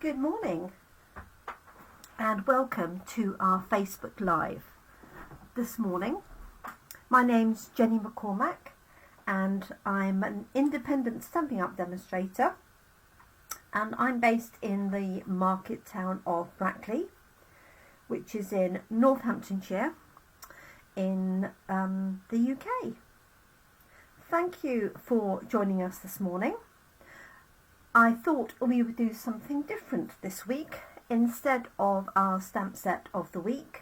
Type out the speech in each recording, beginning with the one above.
Good morning and welcome to our Facebook Live this morning. My name's Jenny McCormack and I'm an independent Stampin' Up demonstrator, and I'm based in the market town of Brackley, which is in Northamptonshire in the UK. Thank you for joining us this morning. I thought we would do something different this week. Instead of our stamp set of the week,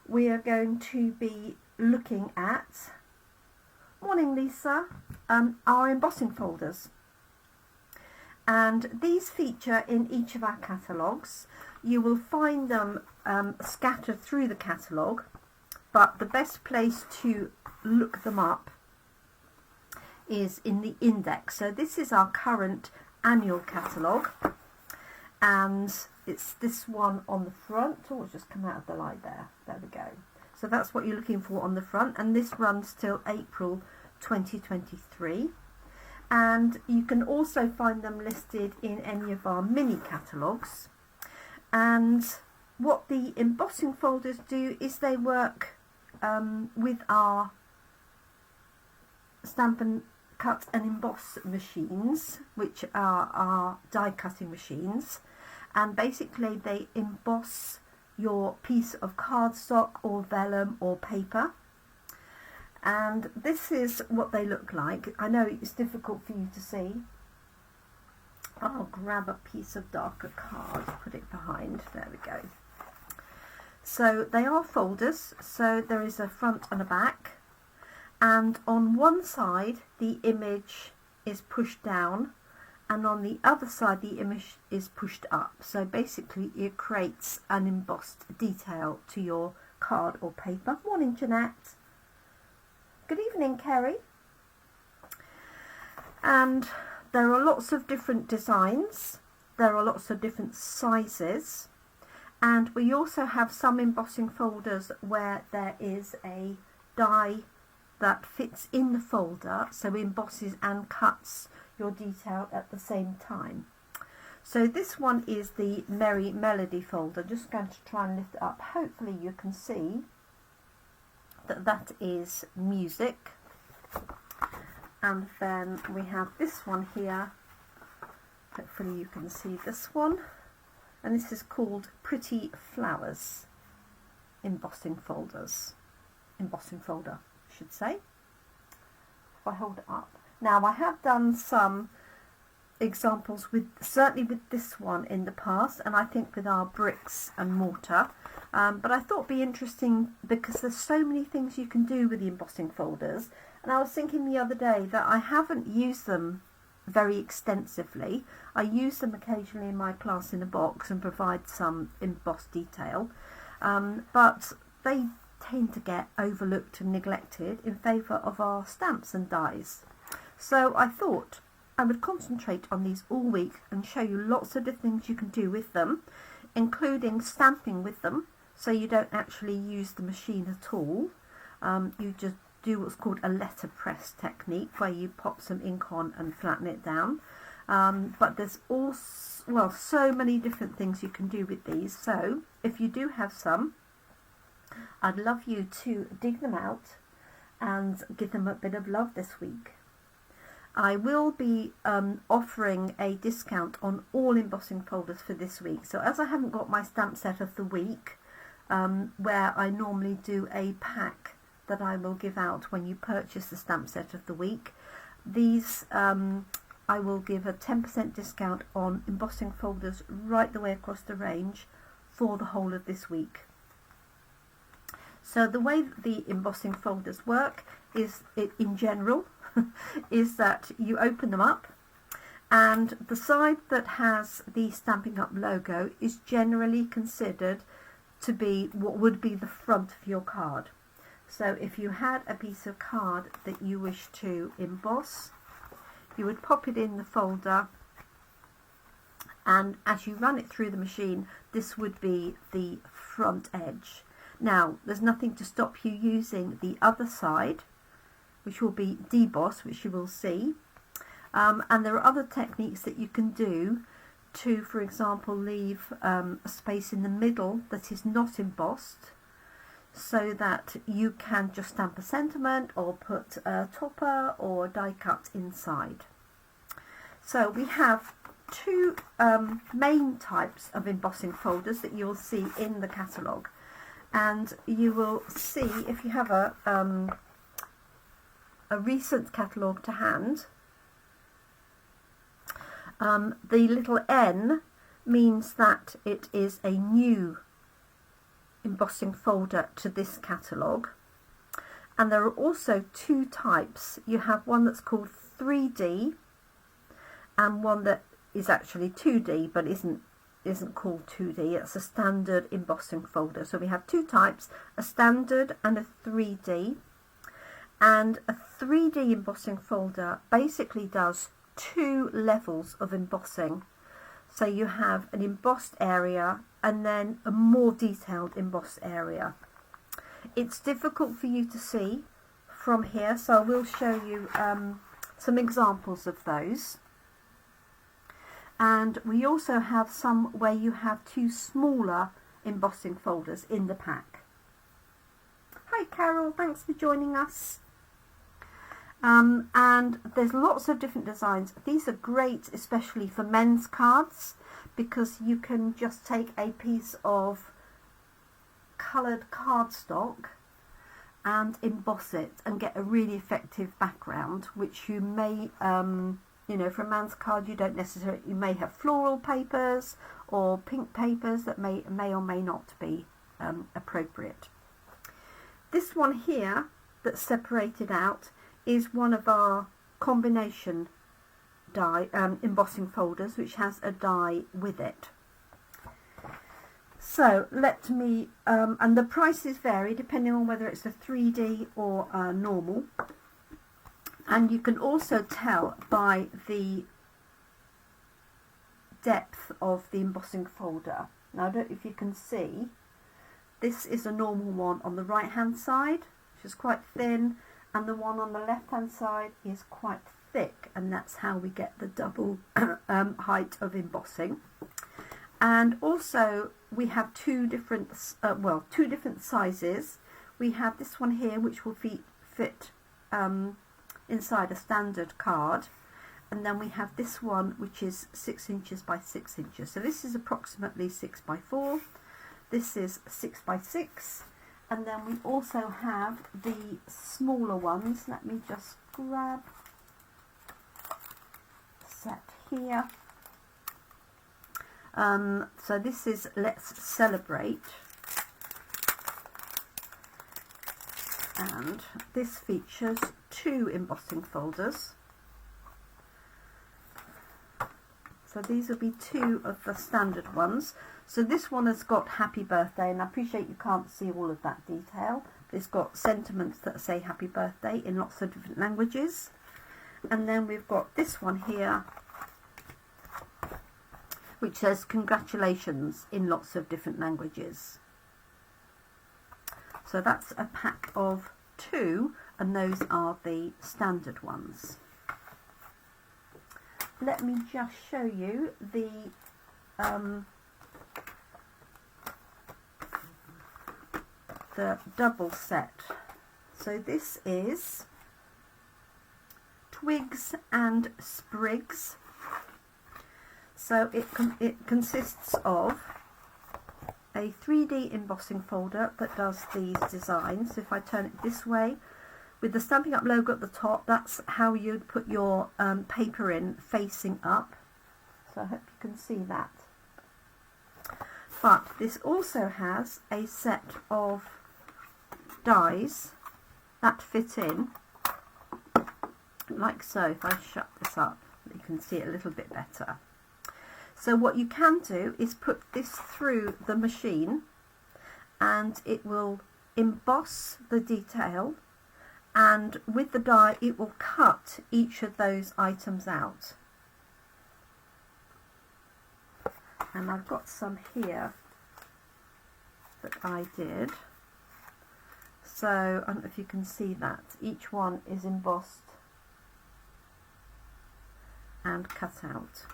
we are going to be looking at, morning Lisa, our embossing folders. And these feature in each of our catalogues. You will find them scattered through the catalogue, but the best place to look them up is in the index. So this is our current annual catalogue, and it's this one on the front. Oh, it's just come out of the light there. There we go. So that's what you're looking for on the front, and this runs till April 2023. And you can also find them listed in any of our mini catalogues. And what the embossing folders do is they work with our Stampin' Cut and Emboss machines, which are our die cutting machines, and basically they emboss your piece of cardstock or vellum or paper. And this is what they look like. I know it's difficult for you to see. I'll grab a piece of darker card, put it behind. There we go. So they are folders, so there is a front and a back. And on one side the image is pushed down, and on the other side the image is pushed up. So basically it creates an embossed detail to your card or paper. Morning Jeanette. Good evening Kerry. And there are lots of different designs, there are lots of different sizes, and we also have some embossing folders where there is a die that fits in the folder, so embosses and cuts your detail at the same time. So this one is the Merry Melody folder. Just going to try and lift it up. Hopefully you can see that that is music. And then we have this one here. Hopefully you can see this one. And this is called Pretty Flowers embossing folders. Embossing folder, should say. If I hold it up. Now I have done some examples certainly with this one in the past, and I think with our bricks and mortar, but I thought it'd be interesting because there's so many things you can do with the embossing folders, and I was thinking the other day that I haven't used them very extensively. I use them occasionally in my class in a box and provide some embossed detail, but they tend to get overlooked and neglected in favour of our stamps and dies. So I thought I would concentrate on these all week and show you lots of different things you can do with them, including stamping with them, so you don't actually use the machine at all. You just do what's called a letterpress technique, where you pop some ink on and flatten it down. But there's also, well, so many different things you can do with these. So if you do have some, I'd love you to dig them out and give them a bit of love this week. I will be offering a discount on all embossing folders for this week. So as I haven't got my stamp set of the week, where I normally do a pack that I will give out when you purchase the stamp set of the week, these I will give a 10% discount on embossing folders right the way across the range for the whole of this week. So the way that the embossing folders work is, in general, is that you open them up, and the side that has the Stampin' Up logo is generally considered to be what would be the front of your card. So if you had a piece of card that you wish to emboss, you would pop it in the folder, and as you run it through the machine, this would be the front edge. Now, there's nothing to stop you using the other side, which will be deboss, which you will see. And there are other techniques that you can do to, for example, leave a space in the middle that is not embossed, so that you can just stamp a sentiment or put a topper or die cut inside. So we have two main types of embossing folders that you'll see in the catalogue, and you will see, if you have a recent catalogue to hand, the little N means that it is a new embossing folder to this catalogue. And there are also two types. You have one that's called 3D and one that is actually 2D but isn't called 2D. It's a standard embossing folder. So we have two types, a standard and a 3D. And a 3D embossing folder basically does two levels of embossing. So you have an embossed area and then a more detailed embossed area. It's difficult for you to see from here, so I will show you some examples of those. And we also have some where you have two smaller embossing folders in the pack. Hi Carol, thanks for joining us. And there's lots of different designs. These are great especially for men's cards, because you can just take a piece of coloured cardstock and emboss it and get a really effective background, which you may, you know, for a man's card you don't necessarily, you may have floral papers or pink papers that may or may not be appropriate. This one here that's separated out is one of our combination die embossing folders, which has a die with it. So let me, and the prices vary depending on whether it's a 3D or a normal, and you can also tell by the depth of the embossing folder. Now I don't know if you can see, this is a normal one on the right hand side, which is quite thin, and the one on the left hand side is quite thick, and that's how we get the double height of embossing. And also we have two different sizes. We have this one here which will fit inside a standard card, and then we have this one which is 6 inches by 6 inches. So this is approximately 6 by 4. This is 6 by 6. And then we also have the smaller ones. Let me just grab a set here. So this is Let's Celebrate. And this features two embossing folders. So these will be two of the standard ones. So this one has got Happy Birthday, and I appreciate you can't see all of that detail. It's got sentiments that say Happy Birthday in lots of different languages. And then we've got this one here, which says congratulations in lots of different languages. So that's a pack of two, and those are the standard ones. Let me just show you the double set. So this is Twigs and Sprigs. So it consists of a 3D embossing folder that does these designs. So if I turn it this way, with the Stampin' Up logo at the top, that's how you'd put your paper in, facing up. So I hope you can see that. But this also has a set of dies that fit in, like so. If I shut this up, you can see it a little bit better. So what you can do is put this through the machine, and it will emboss the detail, and with the die it will cut each of those items out. And I've got some here that I did. So I don't know if you can see that. Each one is embossed and cut out.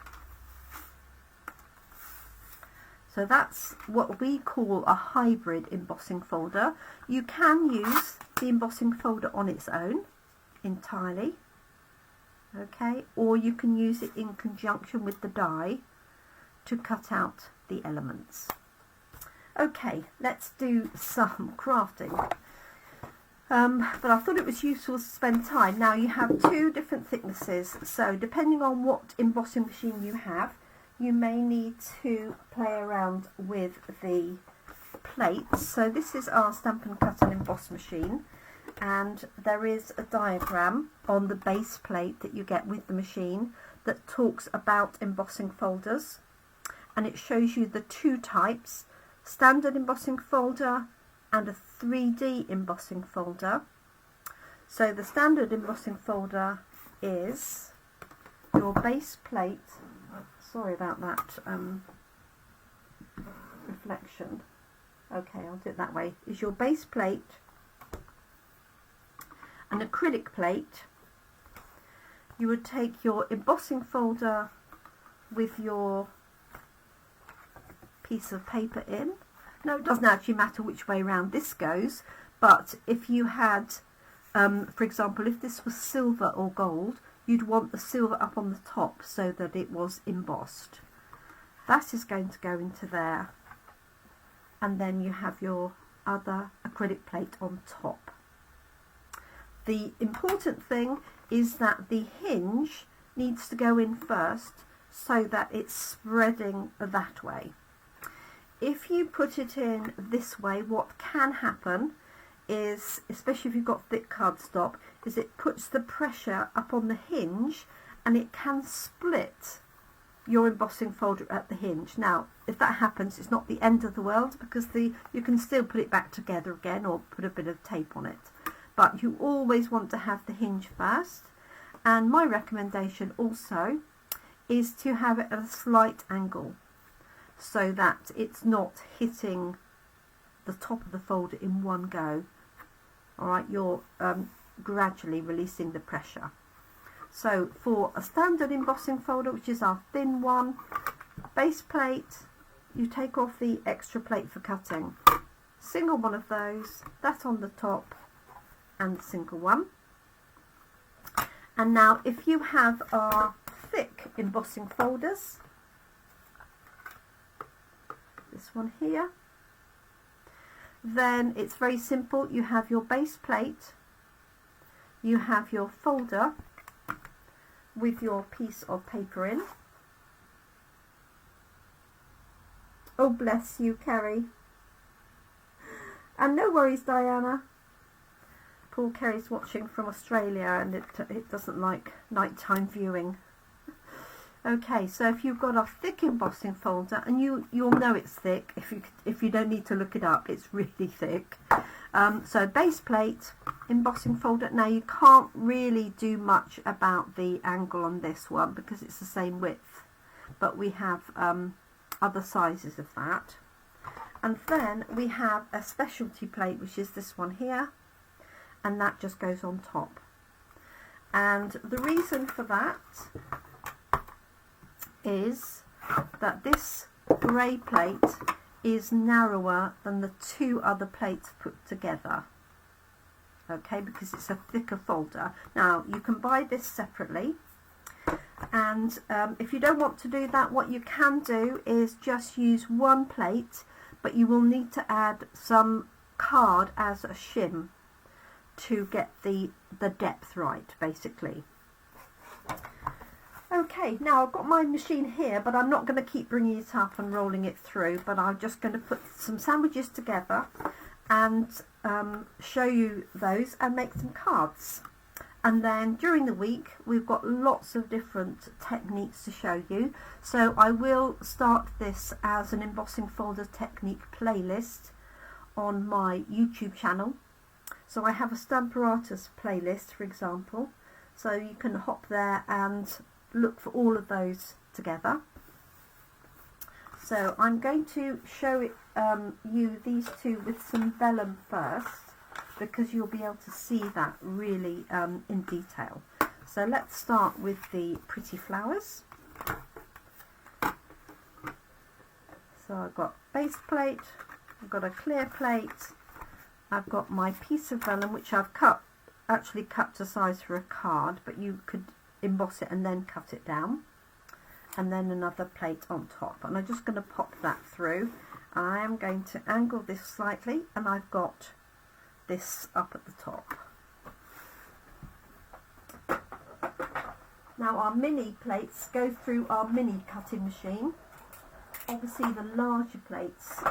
So that's what we call a hybrid embossing folder. You can use the embossing folder on its own entirely, okay, or you can use it in conjunction with the die to cut out the elements. Okay, let's do some crafting. But I thought it was useful to spend time. Now you have two different thicknesses, so depending on what embossing machine you have, you may need to play around with the plates. So this is our Stampin' Cut and Emboss machine, and there is a diagram on the base plate that you get with the machine that talks about embossing folders, and it shows you the two types: standard embossing folder and a 3D embossing folder. So the standard embossing folder is your base plate. Sorry about that reflection. Okay, I'll do it that way. Is your base plate, an acrylic plate. You would take your embossing folder with your piece of paper in. No, it doesn't actually matter which way around this goes, but if you had, for example, if this was silver or gold, you'd want the silver up on the top so that it was embossed. That is going to go into there, and then you have your other acrylic plate on top. The important thing is that the hinge needs to go in first so that it's spreading that way. If you put it in this way, what can happen is, especially if you've got thick cardstock, is it puts the pressure up on the hinge and it can split your embossing folder at the hinge. Now, if that happens, it's not the end of the world, because you can still put it back together again or put a bit of tape on it. But you always want to have the hinge first. And my recommendation also is to have it at a slight angle, so that it's not hitting the top of the folder in one go. Alright, you're gradually releasing the pressure. So for a standard embossing folder, which is our thin one, base plate, you take off the extra plate for cutting. Single one of those, that on the top, and the single one. And now if you have our thick embossing folders, this one here, then it's very simple. You have your base plate, you have your folder with your piece of paper in. Oh, bless you, Kerry. And no worries, Diana. Poor Kerry's watching from Australia, and it doesn't like nighttime viewing. Okay, so if you've got a thick embossing folder, and you'll know it's thick if you don't need to look it up, it's really thick. So base plate, embossing folder. Now you can't really do much about the angle on this one because it's the same width, but we have other sizes of that. And then we have a specialty plate, which is this one here, and that just goes on top. And the reason for that is that this grey plate is narrower than the two other plates put together, okay, because it's a thicker folder. Now you can buy this separately, and if you don't want to do that, what you can do is just use one plate, but you will need to add some card as a shim to get the depth right, basically. Okay, now I've got my machine here, but I'm not going to keep bringing it up and rolling it through, but I'm just going to put some sandwiches together and show you those and make some cards. And then during the week we've got lots of different techniques to show you. So I will start this as an embossing folder technique playlist on my YouTube channel. So I have a Stamparatus playlist, for example, so you can hop there and look for all of those together. So I'm going to show you these two with some vellum first, because you'll be able to see that really in detail. So let's start with the pretty flowers. So I've got base plate, I've got a clear plate, I've got my piece of vellum which I've actually cut to size for a card, but you could emboss it and then cut it down, and then another plate on top, and I'm just going to pop that through. I am going to angle this slightly, and I've got this up at the top. Now our mini plates go through our mini cutting machine. Obviously the larger plates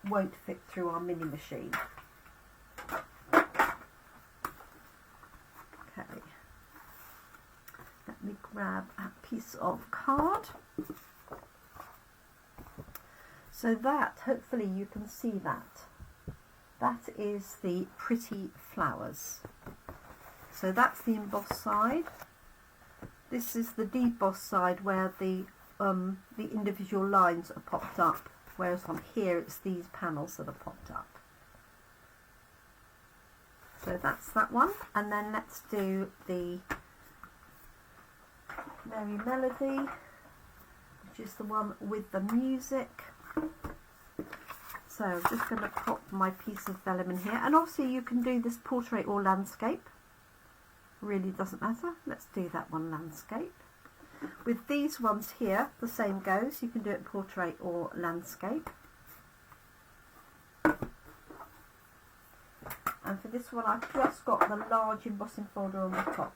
won't fit through our mini machine. Okay, let me grab a piece of card. So that, hopefully you can see that. That is the pretty flowers. So that's the embossed side. This is the debossed side where the individual lines are popped up, whereas on here it's these panels that are popped up. So that's that one, and then let's do the Merry Melody, which is the one with the music. So I'm just going to pop my piece of vellum in here, and obviously you can do this portrait or landscape, really doesn't matter. Let's do that one landscape. With these ones here, the same goes, you can do it portrait or landscape. And for this one I've just got the large embossing folder on the top.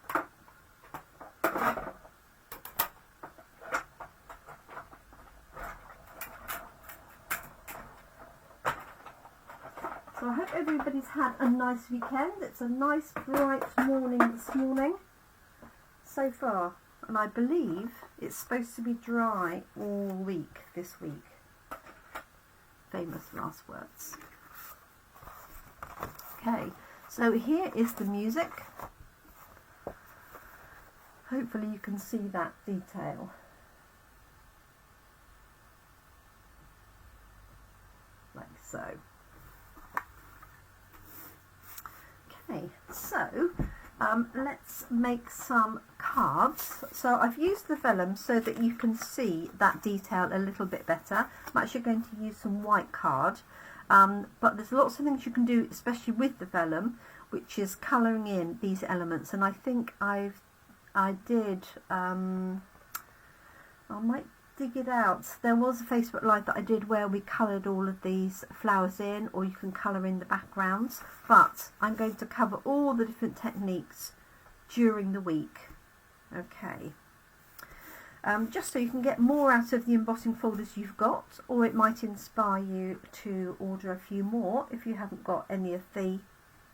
So I hope everybody's had a nice weekend. It's a nice bright morning this morning so far, and I believe it's supposed to be dry all week this week. Famous last words. Okay, so here is the music. Hopefully you can see that detail. Like so. Okay, so let's make some cards. So I've used the vellum so that you can see that detail a little bit better. I'm actually going to use some white card, but there's lots of things you can do, especially with the vellum, which is colouring in these elements. And I think I might dig it out. There was a Facebook Live that I did where we coloured all of these flowers in, or you can colour in the backgrounds, but I'm going to cover all the different techniques during the week. Okay, just so you can get more out of the embossing folders you've got, or it might inspire you to order a few more if you haven't got any of the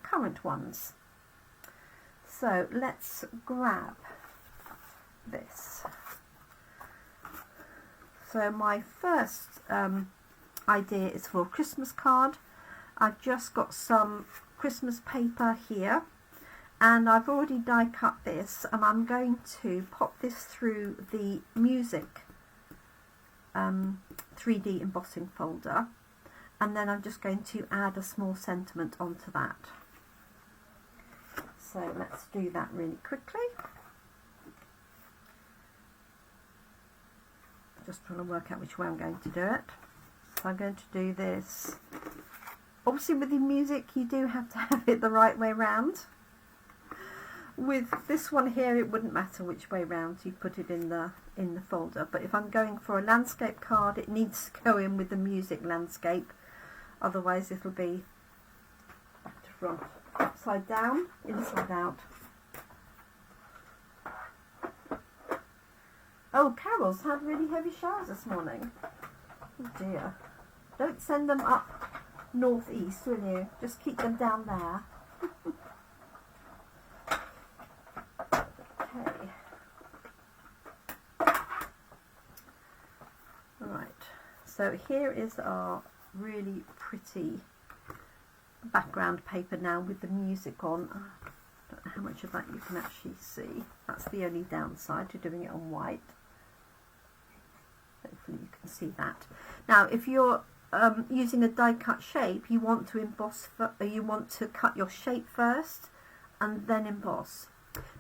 current ones. So let's grab this. So my first idea is for a Christmas card. I've just got some Christmas paper here, and I've already die cut this, and I'm going to pop this through the music 3D embossing folder, and then I'm just going to add a small sentiment onto that. So let's do that really quickly. Just trying to work out which way I'm going to do it. So I'm going to do this. Obviously with the music you do have to have it the right way round. With this one here it wouldn't matter which way round you put it in the folder, but if I'm going for a landscape card it needs to go in with the music landscape, otherwise it'll be back to front, upside down, inside out. Oh, Carol's had really heavy showers this morning. Oh dear. Don't send them up northeast, will you? Just keep them down there. Okay. Right. So here is our really pretty background paper now with the music on. I don't know how much of that you can actually see. That's the only downside to doing it on white. Hopefully you can see that. Now if you're using a die cut shape, you want to emboss, you want to cut your shape first and then emboss,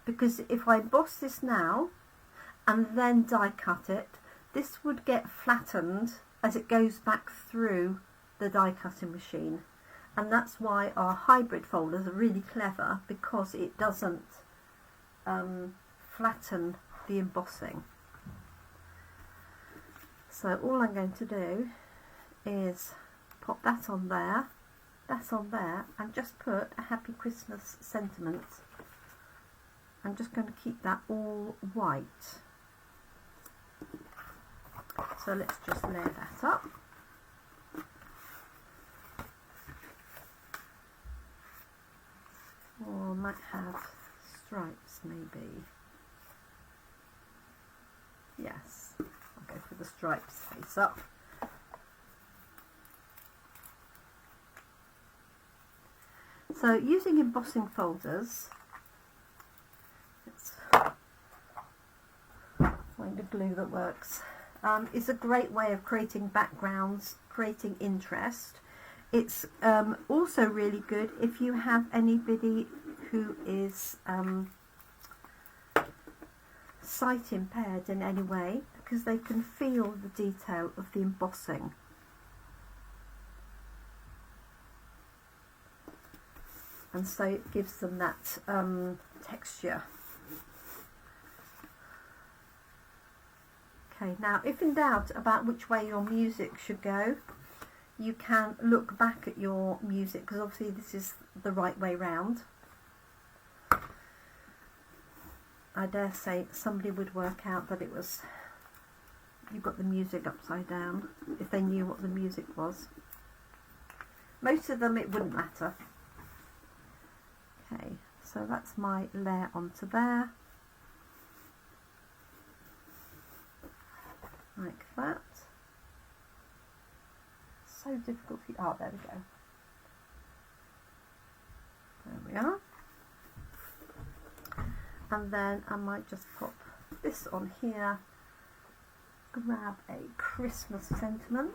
because if I emboss this now and then die cut it, this would get flattened as it goes back through the die cutting machine. And that's why our hybrid folders are really clever, because it doesn't flatten the embossing. So all I'm going to do is pop that on there, and just put a Happy Christmas sentiment. I'm just going to keep that all white. So let's just layer that up. Or I might have stripes maybe. Yes, I'll go for the stripes face up. So using embossing folders, let's find a glue that works, is a great way of creating backgrounds, creating interest. It's also really good if you have anybody who is sight impaired in any way, because they can feel the detail of the embossing. And so it gives them that texture. Okay, now if in doubt about which way your music should go, you can look back at your music, because obviously this is the right way round. I dare say somebody would work out that it was, you got the music upside down, if they knew what the music was. Most of them it wouldn't matter. Okay, so that's my layer onto there, like that. So difficult to, oh, there we go. There we are. And then I might just pop this on here, grab a Christmas sentiment.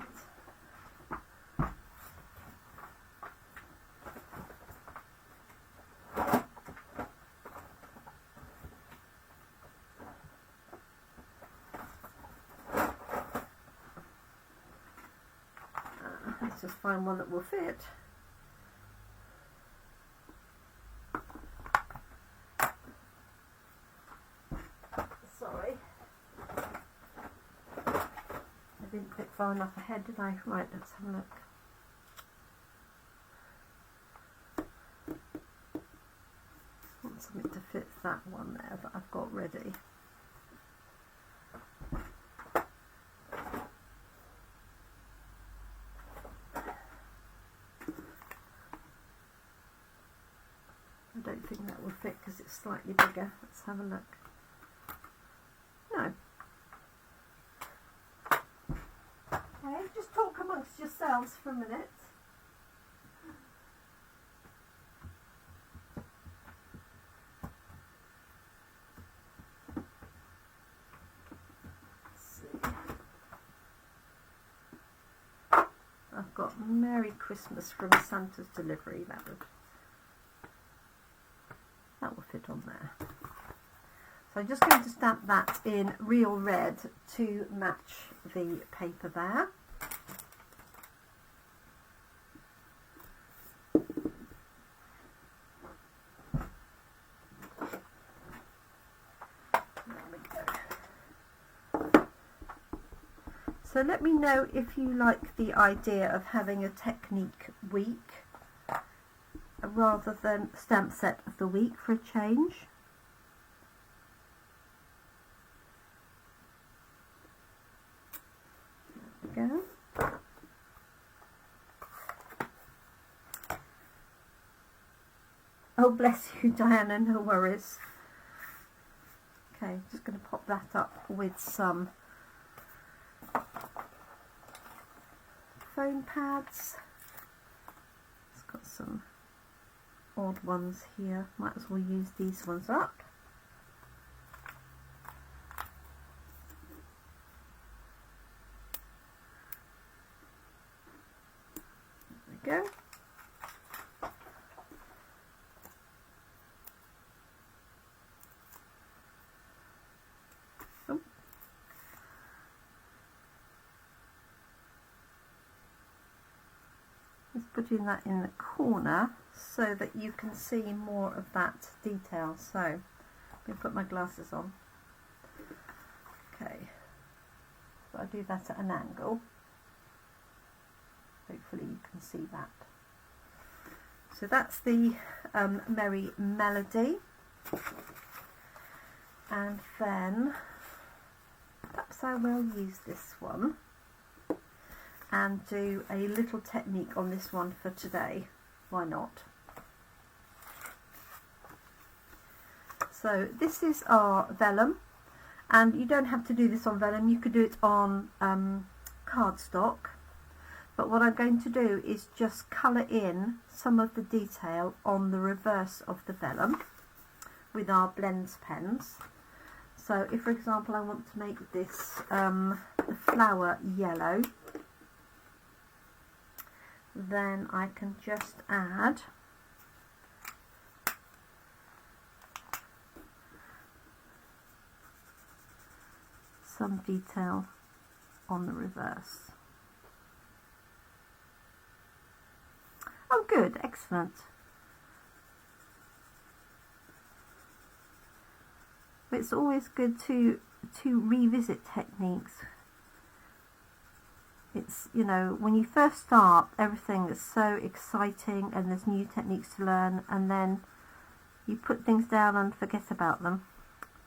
Let's just find one that will fit. Sorry, I didn't pick far enough ahead, did I? Right, let's have a look. I want something to fit that one there that I've got ready. I don't think that will fit because it's slightly bigger. Let's have a look. No. Okay, just talk amongst yourselves for a minute. Let's see. I've got Merry Christmas from Santa's Delivery. That will fit on there. So I'm just going to stamp that in real red to match the paper there. There we go. So let me know if you like the idea of having a technique week rather than stamp set of the week for a change. There we go. Oh, bless you, Diana, no worries. Okay, just going to pop that up with some foam pads. It's got some odd ones here, might as well use these ones up. There we go. Oh. Just putting that in the corner so that you can see more of that detail. So let me put my glasses on. Okay, so I do that at an angle. Hopefully you can see that. So that's the Merry Melody. And then perhaps I will use this one and do a little technique on this one for today. Why not? So this is our vellum, and you don't have to do this on vellum, you could do it on cardstock, but what I'm going to do is just colour in some of the detail on the reverse of the vellum with our blends pens. So if, for example, I want to make this the flower yellow, then I can just add some detail on the reverse. Oh good, excellent. It's always good to revisit techniques. It's, you know, when you first start, everything is so exciting and there's new techniques to learn, and then you put things down and forget about them.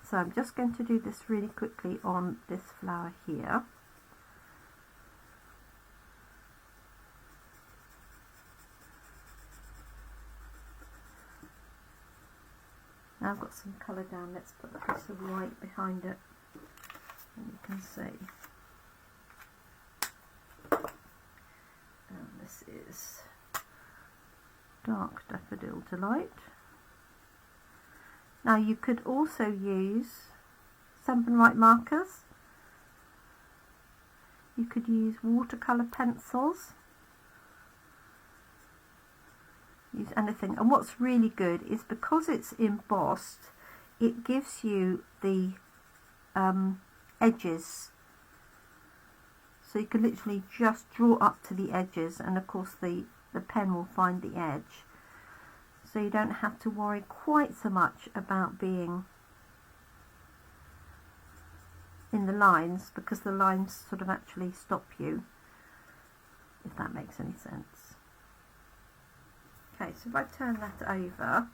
So I'm just going to do this really quickly on this flower here. Now I've got some colour down, let's put a piece of white behind it and you can see. And this is Dark Daffodil Delight. Now you could also use Stampin' Up markers, you could use watercolour pencils, use anything. And what's really good is because it's embossed, it gives you the edges, so you can literally just draw up to the edges, and of course the pen will find the edge, so you don't have to worry quite so much about being in the lines, because the lines sort of actually stop you, if that makes any sense. Okay, so if I turn that over,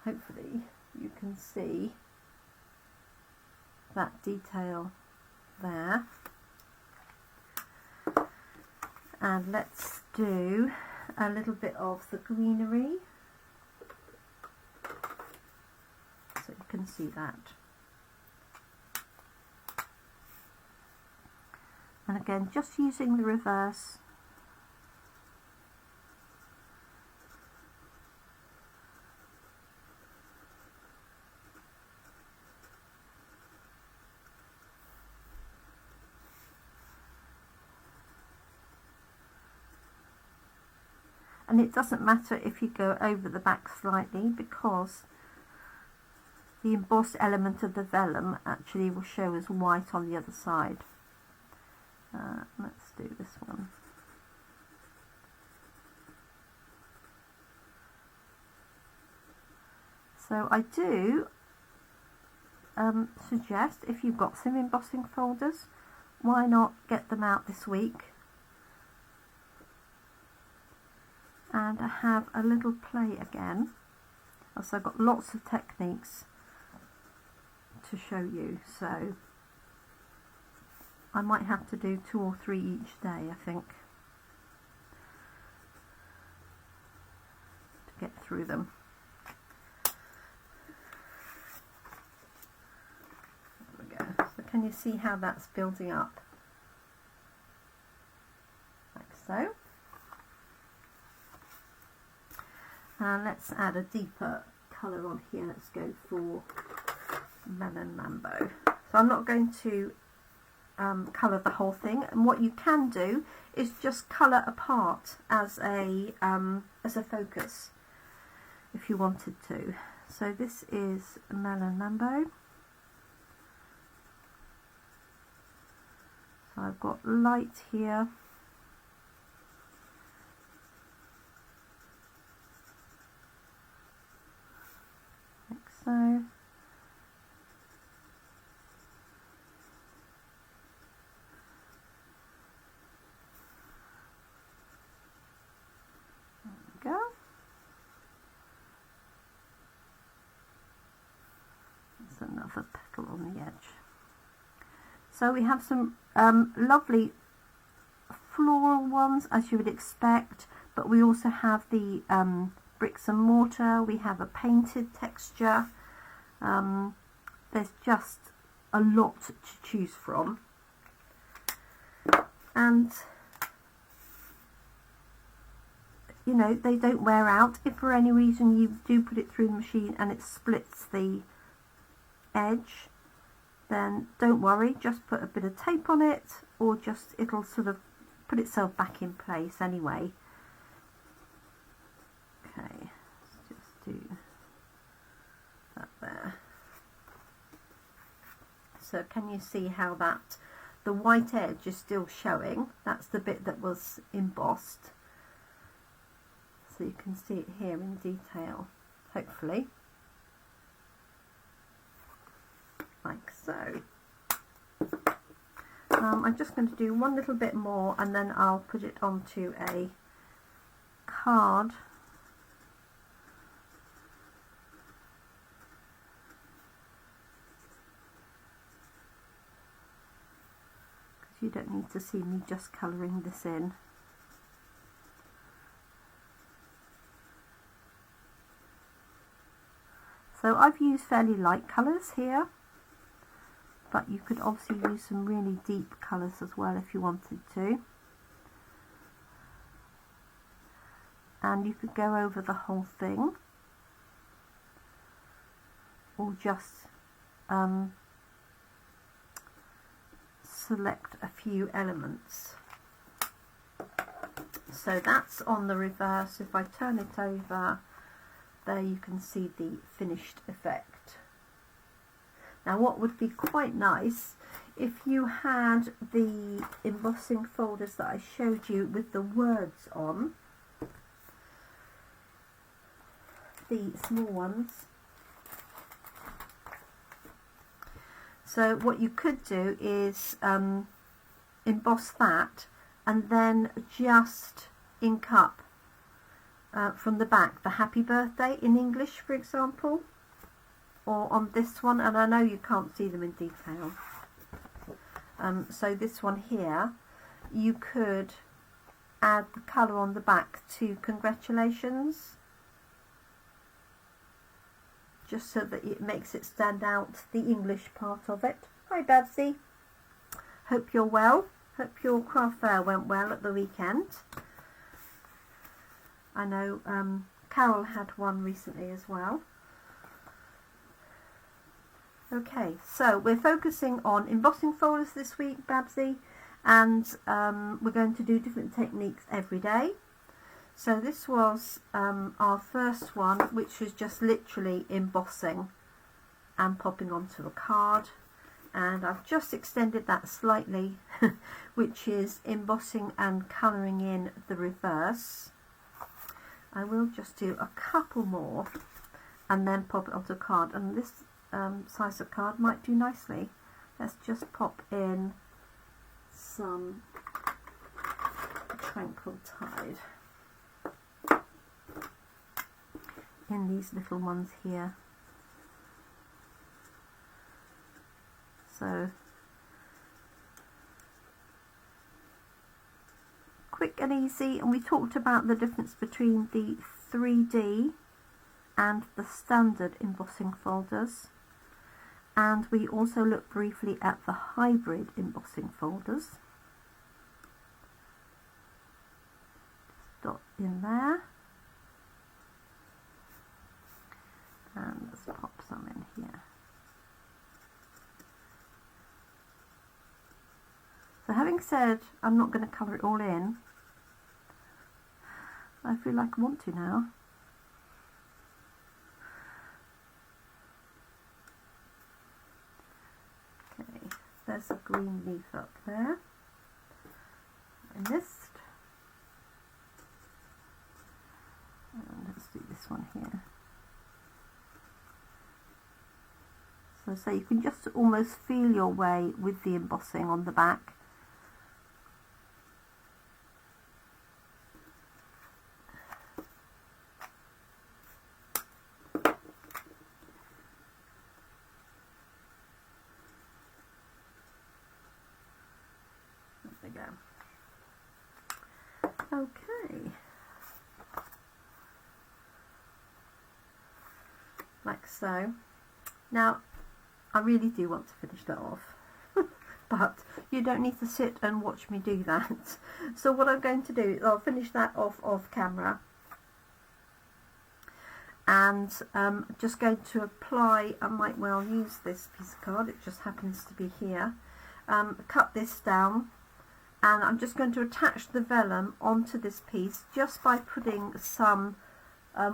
hopefully you can see that detail there. And let's do a little bit of the greenery, so you can see that. And again, just using the reverse. And it doesn't matter if you go over the back slightly, because the embossed element of the vellum actually will show as white on the other side. Let's do this one. So I do suggest, if you've got some embossing folders, why not get them out this week and have a little play again. Also, I've got lots of techniques to show you, so I might have to do 2 or 3 each day, I think, to get through them. There we go. So can you see how that's building up? Like so. And let's add a deeper colour on here. Let's go for Melon Mambo. So I'm not going to colour the whole thing, and what you can do is just colour a part as a focus if you wanted to. So this is Melon Mambo. So I've got light here, another petal on the edge. So we have some lovely floral ones, as you would expect, but we also have the bricks and mortar. We have a painted texture. There's just a lot to choose from, and you know, they don't wear out. If for any reason you do put it through the machine and it splits the edge, then don't worry, just put a bit of tape on it, or just it'll sort of put itself back in place anyway. Okay, let's just do that there. So can you see how that the white edge is still showing? That's the bit that was embossed. So you can see it here in detail, hopefully, like so. I'm just going to do one little bit more and then I'll put it onto a card. Because you don't need to see me just colouring this in. So I've used fairly light colours here, but you could obviously use some really deep colours as well if you wanted to. And you could go over the whole thing, or just select a few elements. So that's on the reverse. If I turn it over, there you can see the finished effect. Now what would be quite nice if you had the embossing folders that I showed you with the words on, the small ones. So what you could do is emboss that and then just ink up from the back the happy birthday in English, for example, or on this one, and I know you can't see them in detail. So this one here, you could add the colour on the back to congratulations, just so that it makes it stand out, the English part of it. Hi Babsy, hope you're well, hope your craft fair went well at the weekend. I know Carol had one recently as well. Okay, so we're focusing on embossing folders this week, Babsy, and we're going to do different techniques every day. So this was our first one, which was just literally embossing and popping onto a card, and I've just extended that slightly which is embossing and colouring in the reverse. I will just do a couple more and then pop it onto a card, and this size of card might do nicely. Let's just pop in some Tranquil Tide in these little ones here. So quick and easy, and we talked about the difference between the 3D and the standard embossing folders, and we also looked briefly at the hybrid embossing folders. Just dot in there, and let's pop some in here. So having said I'm not going to colour it all in, I feel like I want to now. Okay, there's a green leaf up there. I missed. And let's do this one here. So you can just almost feel your way with the embossing on the back. Okay, like so. Now I really do want to finish that off, but you don't need to sit and watch me do that. So what I'm going to do is I'll finish that off camera, and just going to apply, I might well use this piece of card, it just happens to be here, cut this down, and I'm just going to attach the vellum onto this piece just by putting some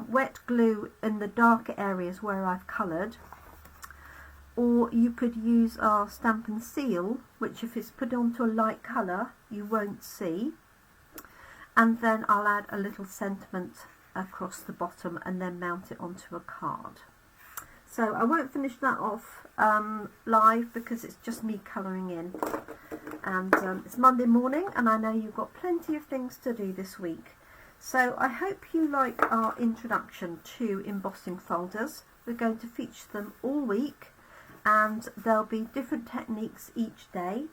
wet glue in the darker areas where I've coloured. Or you could use our Stamp and Seal, which if it's put onto a light colour you won't see, and then I'll add a little sentiment across the bottom and then mount it onto a card. So I won't finish that off live because it's just me colouring in, and it's Monday morning and I know you've got plenty of things to do this week. So I hope you like our introduction to embossing folders. We're going to feature them all week, and there'll be different techniques each day.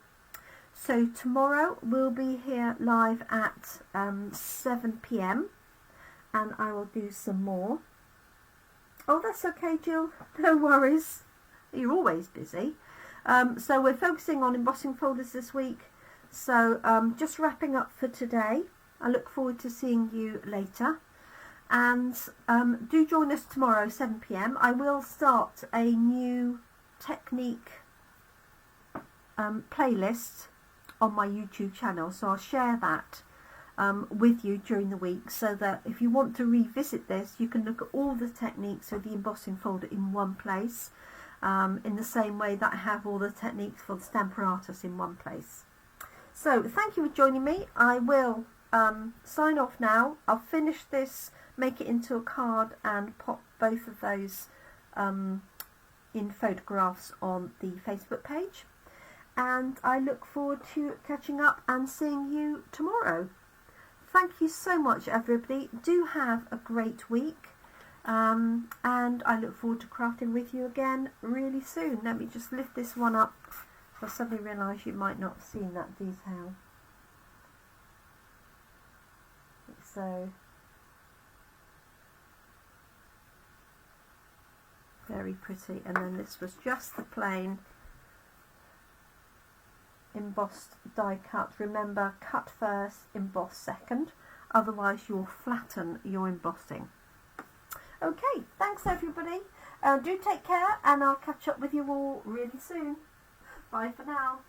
So tomorrow we'll be here live at 7 PM, and I will do some more. Oh, that's okay, Jill, no worries, you're always busy. So we're focusing on embossing folders this week, so just wrapping up for today. I look forward to seeing you later, and do join us tomorrow 7 PM. I will start a new technique playlist on my YouTube channel, so I'll share that with you during the week, so that if you want to revisit this you can look at all the techniques of the embossing folder in one place, in the same way that I have all the techniques for the Stamparatus in one place. So thank you for joining me. I will sign off now. I'll finish this, make it into a card and pop both of those in photographs on the Facebook page, and I look forward to catching up and seeing you tomorrow. Thank you so much, everybody. Do have a great week, and I look forward to crafting with you again really soon. Let me just lift this one up. I suddenly realise you might not have seen that detail. So very pretty, and then this was just the plain embossed die cut. Remember, cut first, emboss second, otherwise you'll flatten your embossing. Okay, thanks everybody, do take care, and I'll catch up with you all really soon. Bye for now.